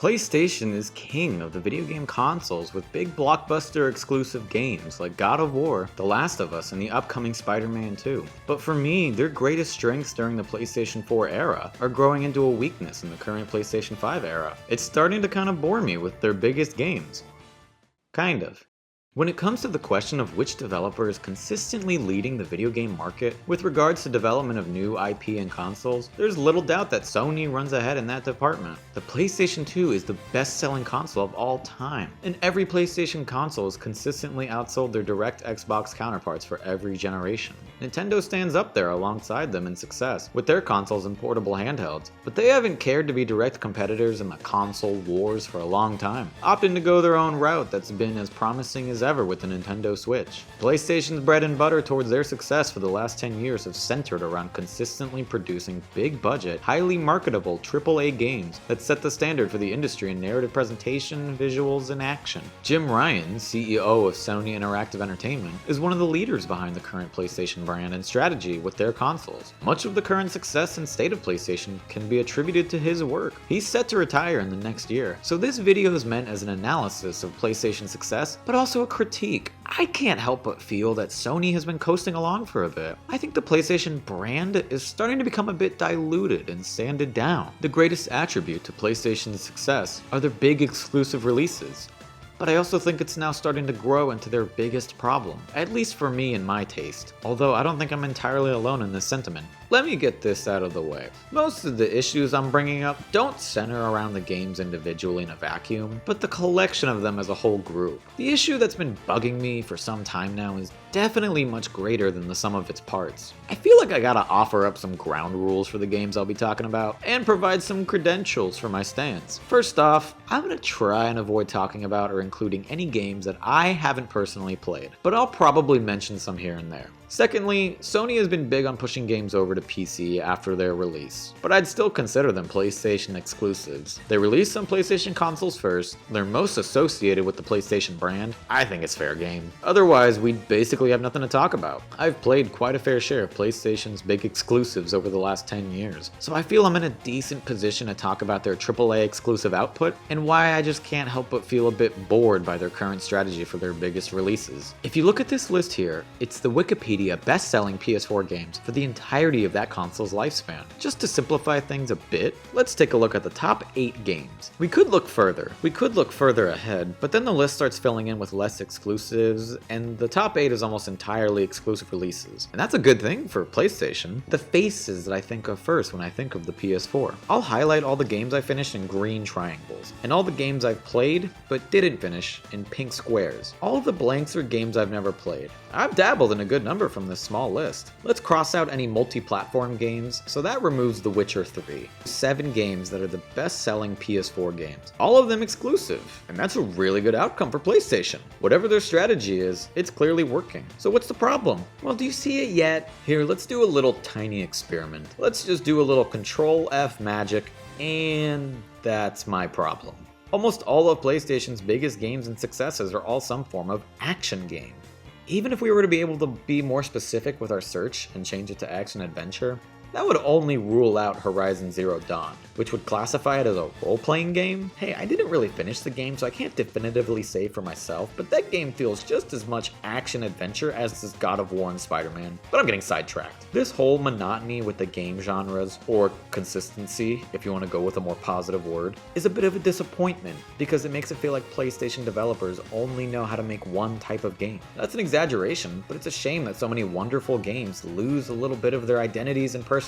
PlayStation is king of the video game consoles with big blockbuster exclusive games like God of War, The Last of Us, and the upcoming Spider-Man 2. But for me, their greatest strengths during the PlayStation 4 era are growing into a weakness in the current PlayStation 5 era. It's starting to kind of bore me with their biggest games. Kind of. When it comes to the question of which developer is consistently leading the video game market with regards to development of new IP and consoles, there's little doubt that Sony runs ahead in that department. The PlayStation 2 is the best-selling console of all time, and every PlayStation console has consistently outsold their direct Xbox counterparts for every generation. Nintendo stands up there alongside them in success with their consoles and portable handhelds, but they haven't cared to be direct competitors in the console wars for a long time, opting to go their own route that's been as promising as ever with the Nintendo Switch. PlayStation's bread and butter towards their success for the last 10 years have centered around consistently producing big-budget, highly marketable AAA games that set the standard for the industry in narrative presentation, visuals, and action. Jim Ryan, CEO of Sony Interactive Entertainment, is one of the leaders behind the current PlayStation brand and strategy with their consoles. Much of the current success and state of PlayStation can be attributed to his work. He's set to retire in the next year, so this video is meant as an analysis of PlayStation's success, but also a critique. I can't help but feel that Sony has been coasting along for a bit. I think the PlayStation brand is starting to become a bit diluted and sanded down. The greatest attribute to PlayStation's success are their big exclusive releases, but I also think it's now starting to grow into their biggest problem, at least for me and my taste, although I don't think I'm entirely alone in this sentiment. Let me get this out of the way. Most of the issues I'm bringing up don't center around the games individually in a vacuum, but the collection of them as a whole group. The issue that's been bugging me for some time now is definitely much greater than the sum of its parts. I feel like I gotta offer up some ground rules for the games I'll be talking about, and provide some credentials for my stance. First off, I'm gonna try and avoid talking about or including any games that I haven't personally played, but I'll probably mention some here and there. Secondly, Sony has been big on pushing games over to PC after their release, but I'd still consider them PlayStation exclusives. They released on PlayStation consoles first, they're most associated with the PlayStation brand. I think it's fair game. Otherwise, we'd basically have nothing to talk about. I've played quite a fair share of PlayStation's big exclusives over the last 10 years, so I feel I'm in a decent position to talk about their AAA exclusive output and why I just can't help but feel a bit bored by their current strategy for their biggest releases. If you look at this list here, it's the Wikipedia best-selling PS4 games for the entirety of that console's lifespan. Just to simplify things a bit, let's take a look at the top 8 games. We could look further ahead, but then the list starts filling in with less exclusives, and the top 8 is almost entirely exclusive releases. And that's a good thing for PlayStation. The faces that I think of first when I think of the PS4. I'll highlight all the games I finished in green triangles, and all the games I've played but didn't finish in pink squares. All of the blanks are games I've never played. I've dabbled in a good number from this small list. Let's cross out any multi-platform games, so that removes The Witcher 3. 7 games that are the best-selling PS4 games, all of them exclusive, and that's a really good outcome for PlayStation. Whatever their strategy is, it's clearly working. So what's the problem? Well, do you see it yet? Here, let's do a little tiny experiment. Let's just do a little Control F magic, and that's my problem. Almost all of PlayStation's biggest games and successes are all some form of action game. Even if we were to be able to be more specific with our search and change it to action-adventure, that would only rule out Horizon Zero Dawn, which would classify it as a role-playing game. Hey, I didn't really finish the game, so I can't definitively say for myself, but that game feels just as much action-adventure as does God of War and Spider-Man, but I'm getting sidetracked. This whole monotony with the game genres, or consistency, if you want to go with a more positive word, is a bit of a disappointment, because it makes it feel like PlayStation developers only know how to make one type of game. That's an exaggeration, but it's a shame that so many wonderful games lose a little bit of their identities and personalities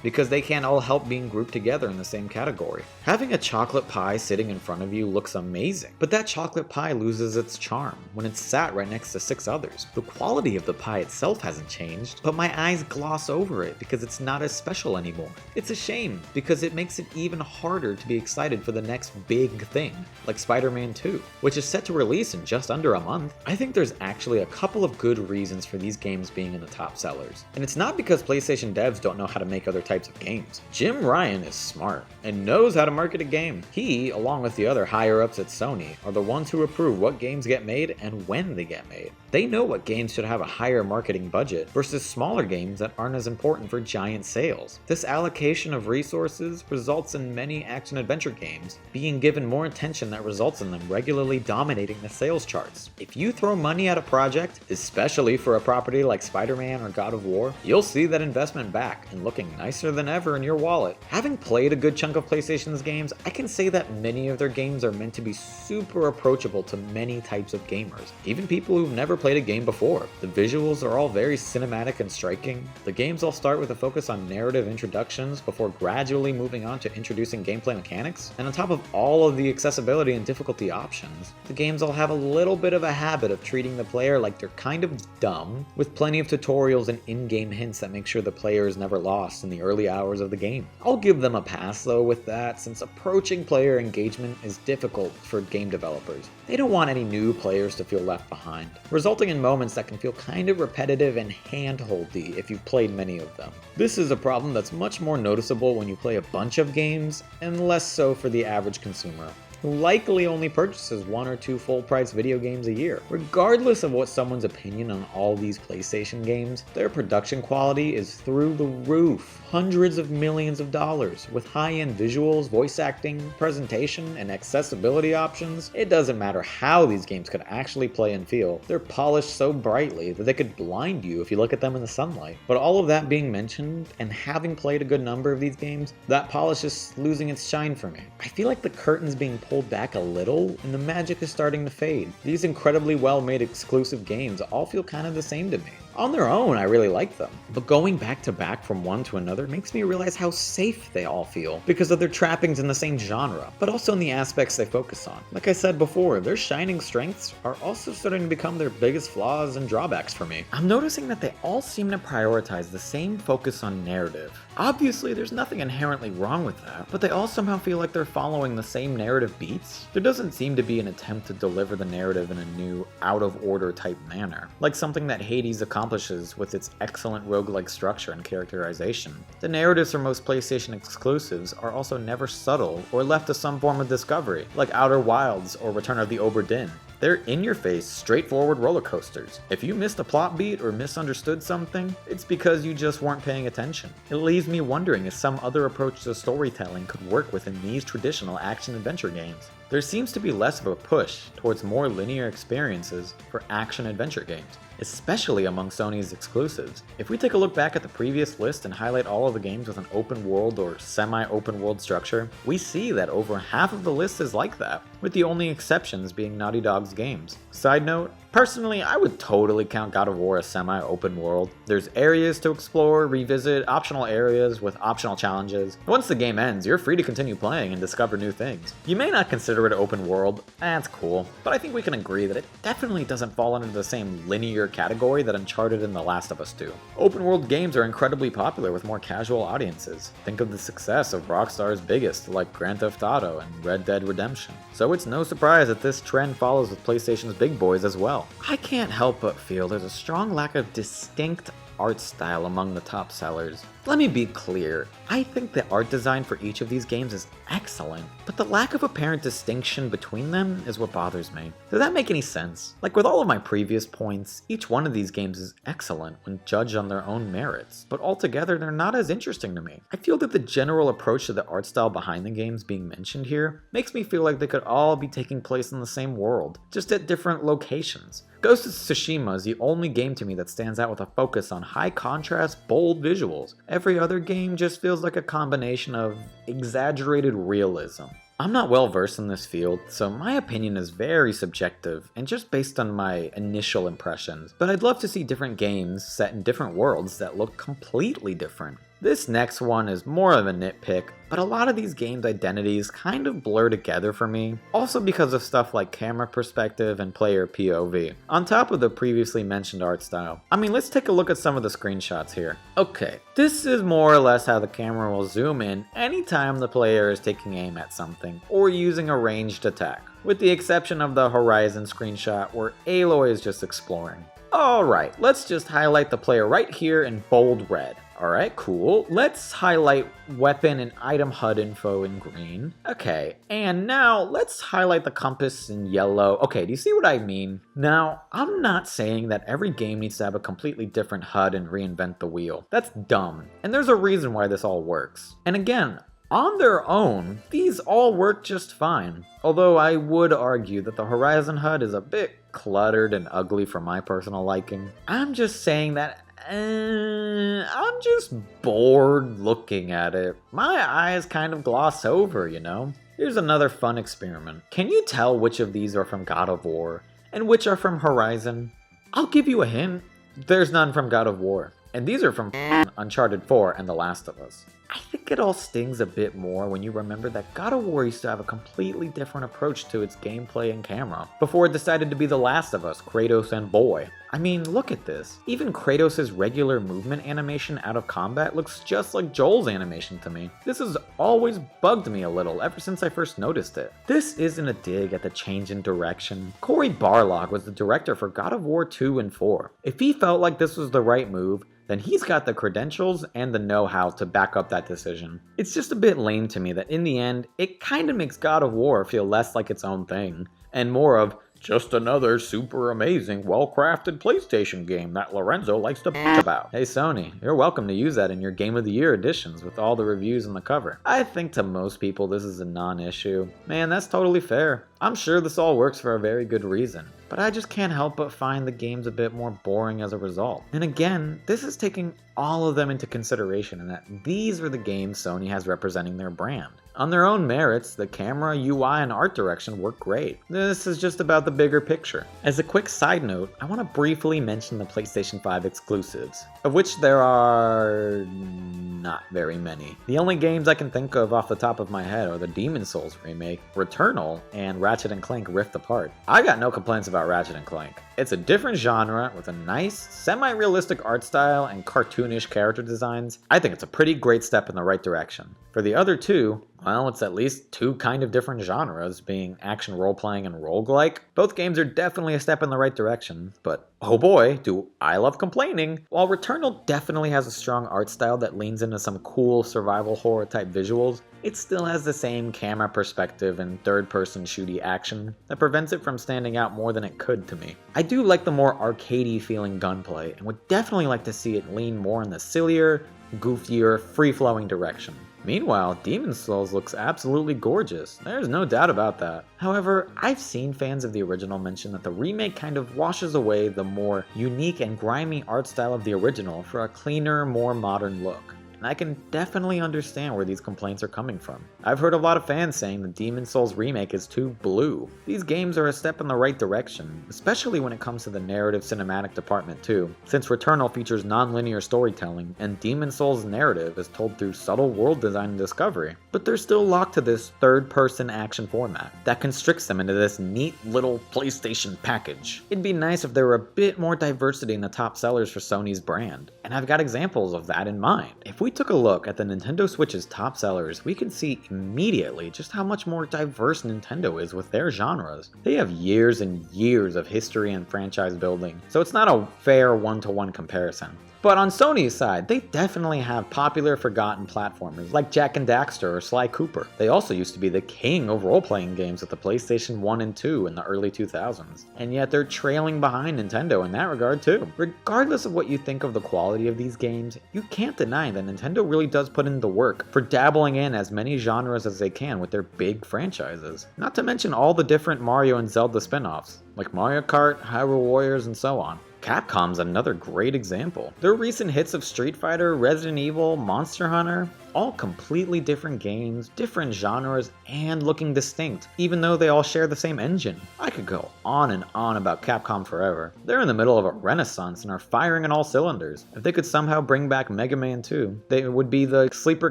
because they can't all help being grouped together in the same category. Having a chocolate pie sitting in front of you looks amazing, but that chocolate pie loses its charm when it's sat right next to 6 others. The quality of the pie itself hasn't changed, but my eyes gloss over it because it's not as special anymore. It's a shame because it makes it even harder to be excited for the next big thing, like Spider-Man 2, which is set to release in just under a month. I think there's actually a couple of good reasons for these games being in the top sellers, and it's not because PlayStation devs don't know how to make other types of games. Jim Ryan is smart and knows how to market a game. He, along with the other higher-ups at Sony, are the ones who approve what games get made and when they get made. They know what games should have a higher marketing budget versus smaller games that aren't as important for giant sales. This allocation of resources results in many action-adventure games being given more attention that results in them regularly dominating the sales charts. If you throw money at a project, especially for a property like Spider-Man or God of War, you'll see that investment back and looking nicer than ever in your wallet. Having played a good chunk of PlayStation's games, I can say that many of their games are meant to be super approachable to many types of gamers, even people who've never played a game before. The visuals are all very cinematic and striking. The games all start with a focus on narrative introductions before gradually moving on to introducing gameplay mechanics, and on top of all of the accessibility and difficulty options, the games all have a little bit of a habit of treating the player like they're kind of dumb, with plenty of tutorials and in-game hints that make sure the player is never lost in the early hours of the game. I'll give them a pass though with that, since approaching player engagement is difficult for game developers. They don't want any new players to feel left behind, resulting in moments that can feel kind of repetitive and hand-holdy if you've played many of them. This is a problem that's much more noticeable when you play a bunch of games, and less so for the average consumer, who likely only purchases 1 or 2 full-price video games a year. Regardless of what someone's opinion on all these PlayStation games, their production quality is through the roof. Hundreds of millions of dollars, with high-end visuals, voice acting, presentation, and accessibility options. It doesn't matter how these games could actually play and feel. They're polished so brightly that they could blind you if you look at them in the sunlight. But all of that being mentioned, and having played a good number of these games, that polish is losing its shine for me. I feel like the curtain's being pulled back a little, and the magic is starting to fade. These incredibly well-made exclusive games all feel kind of the same to me. On their own, I really like them, but going back to back from one to another makes me realize how safe they all feel because of their trappings in the same genre, but also in the aspects they focus on. Like I said before, their shining strengths are also starting to become their biggest flaws and drawbacks for me. I'm noticing that they all seem to prioritize the same focus on narrative. Obviously, there's nothing inherently wrong with that, but they all somehow feel like they're following the same narrative beats. There doesn't seem to be an attempt to deliver the narrative in a new, out-of-order type manner, like something that Hades accomplishes with its excellent roguelike structure and characterization. The narratives for most PlayStation exclusives are also never subtle or left to some form of discovery, like Outer Wilds or Return of the Obra Dinn. They're in-your-face, straightforward roller coasters. If you missed a plot beat or misunderstood something, it's because you just weren't paying attention. It leaves me wondering if some other approach to storytelling could work within these traditional action-adventure games. There seems to be less of a push towards more linear experiences for action-adventure games, especially among Sony's exclusives. If we take a look back at the previous list and highlight all of the games with an open world or semi-open world structure, we see that over half of the list is like that, with the only exceptions being Naughty Dog's games. Side note, personally, I would totally count God of War as semi-open world. There's areas to explore, revisit, optional areas with optional challenges. Once the game ends, you're free to continue playing and discover new things. You may not consider it open world, that's cool, but I think we can agree that it definitely doesn't fall under the same linear category that Uncharted and The Last of Us do. Open world games are incredibly popular with more casual audiences. Think of the success of Rockstar's biggest, like Grand Theft Auto and Red Dead Redemption. So it's no surprise that this trend follows with PlayStation's big boys as well. I can't help but feel there's a strong lack of distinct art style among the top sellers. Let me be clear, I think the art design for each of these games is excellent, but the lack of apparent distinction between them is what bothers me. Does that make any sense? Like with all of my previous points, each one of these games is excellent when judged on their own merits, but altogether they're not as interesting to me. I feel that the general approach to the art style behind the games being mentioned here makes me feel like they could all be taking place in the same world, just at different locations. Ghost of Tsushima is the only game to me that stands out with a focus on high contrast, bold visuals. Every other game just feels like a combination of exaggerated realism. I'm not well versed in this field, so my opinion is very subjective and just based on my initial impressions, but I'd love to see different games set in different worlds that look completely different. This next one is more of a nitpick, but a lot of these games' identities kind of blur together for me, also because of stuff like camera perspective and player POV, on top of the previously mentioned art style. I mean, let's take a look at some of the screenshots here. Okay, this is more or less how the camera will zoom in anytime the player is taking aim at something, or using a ranged attack, with the exception of the Horizon screenshot where Aloy is just exploring. Alright, let's just highlight the player right here in bold red. Alright, cool. Let's highlight weapon and item HUD info in green. Okay, and now let's highlight the compass in yellow. Okay, do you see what I mean? Now, I'm not saying that every game needs to have a completely different HUD and reinvent the wheel. That's dumb, and there's a reason why this all works. And again, on their own, these all work just fine. Although I would argue that the Horizon HUD is a bit cluttered and ugly for my personal liking. I'm just saying that I'm just bored looking at it. My eyes kind of gloss over, you know? Here's another fun experiment. Can you tell which of these are from God of War and which are from Horizon? I'll give you a hint. There's none from God of War. And these are from Uncharted 4 and The Last of Us. I think it all stings a bit more when you remember that God of War used to have a completely different approach to its gameplay and camera, before it decided to be The Last of Us, Kratos and Boy. I mean, look at this. Even Kratos' regular movement animation out of combat looks just like Joel's animation to me. This has always bugged me a little ever since I first noticed it. This isn't a dig at the change in direction. Cory Barlog was the director for God of War 2 and 4. If he felt like this was the right move, then he's got the credentials and the know-how to back up that decision. It's just a bit lame to me that in the end, it kinda makes God of War feel less like its own thing, and more of just another super amazing, well-crafted PlayStation game that Lorenzo likes to bitch about. Hey Sony, you're welcome to use that in your Game of the Year editions with all the reviews on the cover. I think to most people this is a non-issue. Man, that's totally fair. I'm sure this all works for a very good reason, but I just can't help but find the games a bit more boring as a result. And again, this is taking all of them into consideration, and that these are the games Sony has representing their brand. On their own merits, the camera, UI, and art direction work great. This is just about the bigger picture. As a quick side note, I want to briefly mention the PlayStation 5 exclusives, of which there are not very many. The only games I can think of off the top of my head are the Demon's Souls remake, Returnal, and Ratchet & Clank Rift Apart. I got no complaints about Ratchet & Clank. It's a different genre with a nice, semi-realistic art style and cartoonish character designs. I think it's a pretty great step in the right direction. For the other two, well, it's at least two kind of different genres, being action role-playing and roguelike. Both games are definitely a step in the right direction, but oh boy, do I love complaining. While Returnal definitely has a strong art style that leans into some cool survival horror type visuals, it still has the same camera perspective and third-person shooty action that prevents it from standing out more than it could to me. I do like the more arcadey feeling gunplay, and would definitely like to see it lean more in the sillier, goofier, free-flowing direction. Meanwhile, Demon's Souls looks absolutely gorgeous, there's no doubt about that. However, I've seen fans of the original mention that the remake kind of washes away the more unique and grimy art style of the original for a cleaner, more modern look. And I can definitely understand where these complaints are coming from. I've heard a lot of fans saying the Demon's Souls remake is too blue. These games are a step in the right direction, especially when it comes to the narrative cinematic department too, since Returnal features non-linear storytelling, and Demon's Souls' narrative is told through subtle world design and discovery. But they're still locked to this third-person action format that constricts them into this neat little PlayStation package. It'd be nice if there were a bit more diversity in the top sellers for Sony's brand, and I've got examples of that in mind. If we took a look at the Nintendo Switch's top sellers, we can see immediately just how much more diverse Nintendo is with their genres. They have years and years of history and franchise building, so it's not a fair one-to-one comparison. But on Sony's side, they definitely have popular forgotten platformers like Jak and Daxter or Sly Cooper. They also used to be the king of role-playing games with the PlayStation 1 and 2 in the early 2000s, and yet they're trailing behind Nintendo in that regard too. Regardless of what you think of the quality of these games, you can't deny that Nintendo really does put in the work for dabbling in as many genres as they can with their big franchises. Not to mention all the different Mario and Zelda spin-offs, like Mario Kart, Hyrule Warriors, and so on. Capcom's another great example. Their recent hits of Street Fighter, Resident Evil, Monster Hunter, all completely different games, different genres, and looking distinct, even though they all share the same engine. I could go on and on about Capcom forever. They're in the middle of a renaissance and are firing on all cylinders. If they could somehow bring back Mega Man 2, they would be the sleeper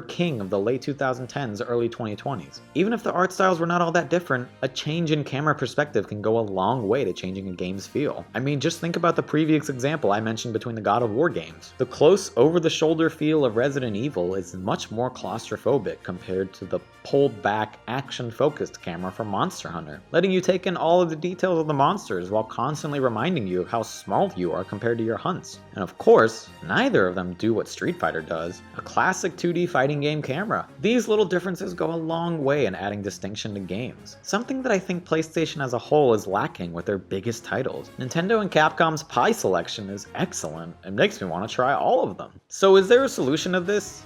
king of the late 2010s, early 2020s. Even if the art styles were not all that different, a change in camera perspective can go a long way to changing a game's feel. I mean, just think about the previous example I mentioned between the God of War games. The close, over-the-shoulder feel of Resident Evil is much much more claustrophobic compared to the pulled back, action-focused camera from Monster Hunter, letting you take in all of the details of the monsters while constantly reminding you of how small you are compared to your hunts. And of course, neither of them do what Street Fighter does, a classic 2D fighting game camera. These little differences go a long way in adding distinction to games, something that I think PlayStation as a whole is lacking with their biggest titles. Nintendo and Capcom's pie selection is excellent and makes me want to try all of them. So is there a solution to this?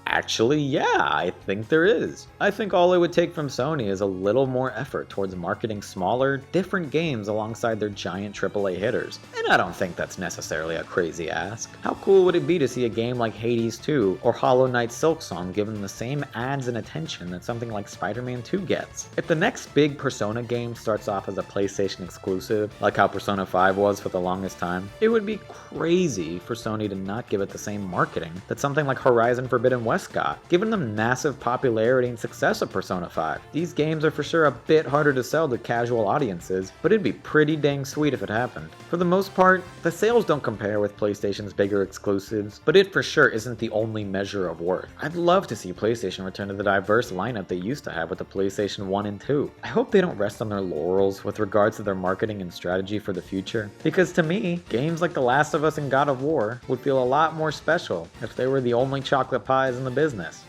Actually, yeah, I think there is. I think all it would take from Sony is a little more effort towards marketing smaller, different games alongside their giant AAA hitters. And I don't think that's necessarily a crazy ask. How cool would it be to see a game like Hades 2 or Hollow Knight Silksong given the same ads and attention that something like Spider-Man 2 gets? If the next big Persona game starts off as a PlayStation exclusive, like how Persona 5 was for the longest time, it would be crazy for Sony to not give it the same marketing that something like Horizon Forbidden West got, given the massive popularity and success of Persona 5. These games are for sure a bit harder to sell to casual audiences, but it'd be pretty dang sweet if it happened. For the most part, the sales don't compare with PlayStation's bigger exclusives, but it for sure isn't the only measure of worth. I'd love to see PlayStation return to the diverse lineup they used to have with the PlayStation 1 and 2. I hope they don't rest on their laurels with regards to their marketing and strategy for the future, because to me, games like The Last of Us and God of War would feel a lot more special if they were the only chocolate pies in the business.